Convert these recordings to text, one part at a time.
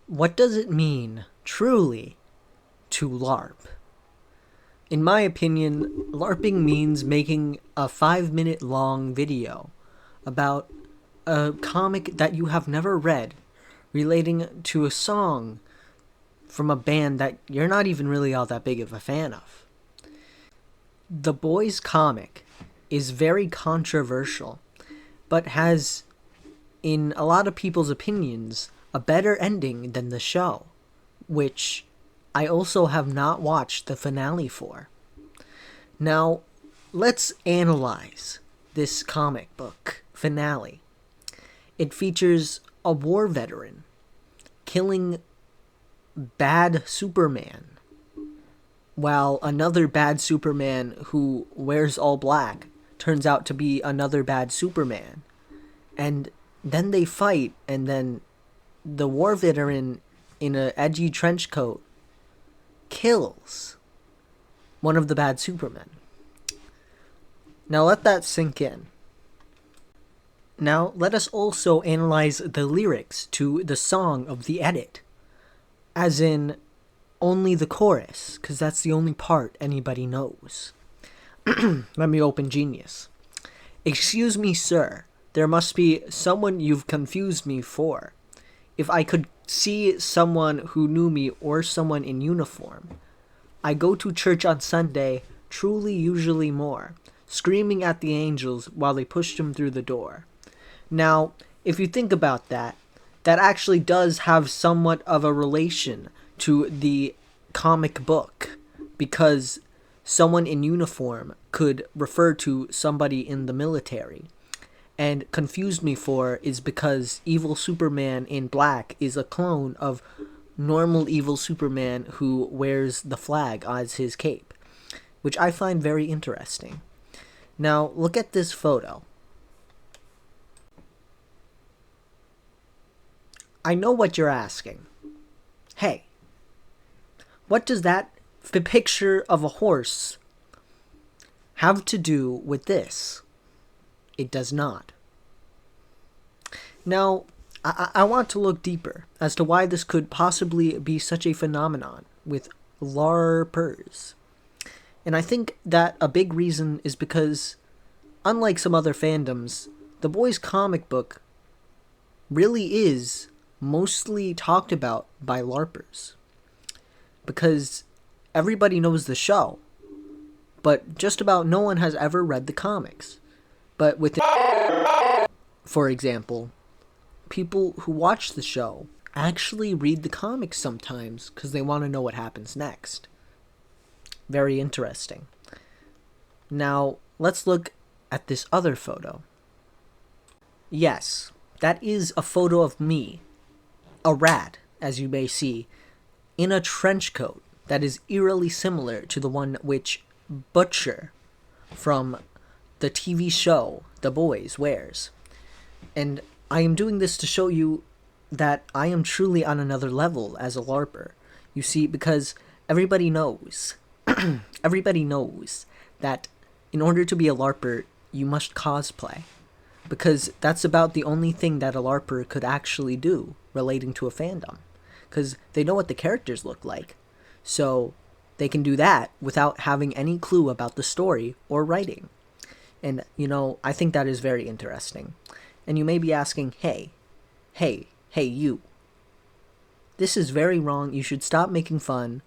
What does it mean, truly, to LARP? In my opinion, LARPing means making a 5-minute long video about a comic that you have never read relating to a song from a band that you're not even really all that big of a fan of. The Boys comic is very controversial, but has, in a lot of people's opinions, a better ending than the show, which I also have not watched the finale for. Now, let's analyze this comic book finale. It features a war veteran killing bad Superman, while another bad Superman who wears all black turns out to be another bad Superman. And then they fight, and then the war veteran in an edgy trench coat kills one of the bad Supermen. Now let that sink in. Now let us also analyze the lyrics to the song of the edit. As in, only the chorus, because that's the only part anybody knows. Let me open Genius. Excuse me, sir. There must be someone you've confused me for. If I could see someone who knew me or someone in uniform. I go to church on Sunday, truly usually more, screaming at the angels while they pushed him through the door. Now, if you think about that, that actually does have somewhat of a relation to the comic book, because someone in uniform could refer to somebody in the military. And confused me for is because evil Superman in black is a clone of normal evil Superman who wears the flag as his cape, which I find very interesting. Now, look at this photo. I know what you're asking. Hey, what does that picture of a horse have to do with this? It does not. Now, I want to look deeper as to why this could possibly be such a phenomenon with LARPers. And I think that a big reason is because, unlike some other fandoms, the Boys comic book really is mostly talked about by LARPers. Because everybody knows the show, but just about no one has ever read the comics. But with for example, people who watch the show actually read the comics sometimes because they want to know what happens next. Very interesting. Now, let's look at this other photo. Yes, that is a photo of me, a rat, as you may see, in a trench coat that is eerily similar to the one which Butcher from the TV show The Boys wears. And I am doing this to show you that I am truly on another level as a LARPer. You see, because everybody knows, everybody knows that in order to be a LARPer, you must cosplay. Because that's about the only thing that a LARPer could actually do relating to a fandom. Because they know what the characters look like. So they can do that without having any clue about the story or writing. And, I think that is very interesting. And you may be asking, hey, you. This is very wrong. You should stop making fun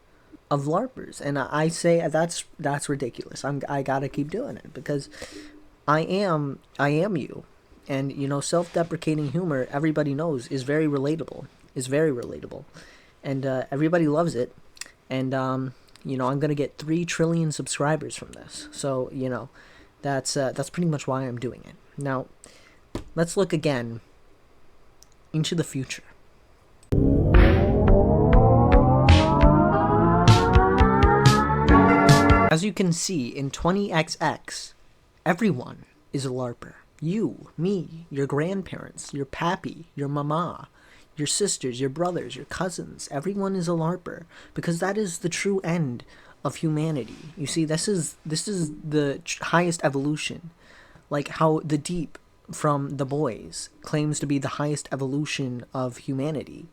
of LARPers. And I say that's ridiculous. I gotta keep doing it because I am you. And, self-deprecating humor, everybody knows, is very relatable. And everybody loves it. And, I'm going to get 3 trillion subscribers from this. So, that's pretty much why I'm doing it. Now, let's look again into the future. As you can see in 20XX, everyone is a LARPer. You, me, your grandparents, your pappy, your mama, your sisters, your brothers, your cousins, everyone is a LARPer, because that is the true end of humanity. You see, this is the highest evolution, like how the Deep from The Boys claims to be the highest evolution of humanity.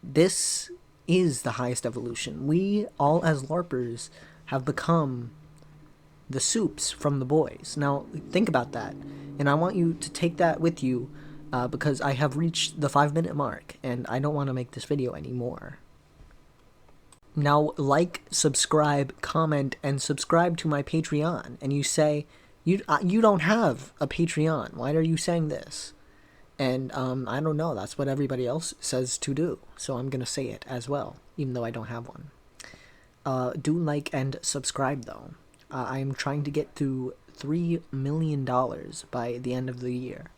This is the highest evolution. We, all as LARPers, have become the soups from the boys. Now, think about that. And I want you to take that with you because I have reached the 5-minute mark and I don't want to make this video anymore. Now, like, subscribe, comment, and subscribe to my Patreon. And you say, you don't have a Patreon. Why are you saying this? And I don't know. That's what everybody else says to do. So I'm going to say it as well, even though I don't have one. Do like and subscribe, though. I am trying to get to $3 million by the end of the year.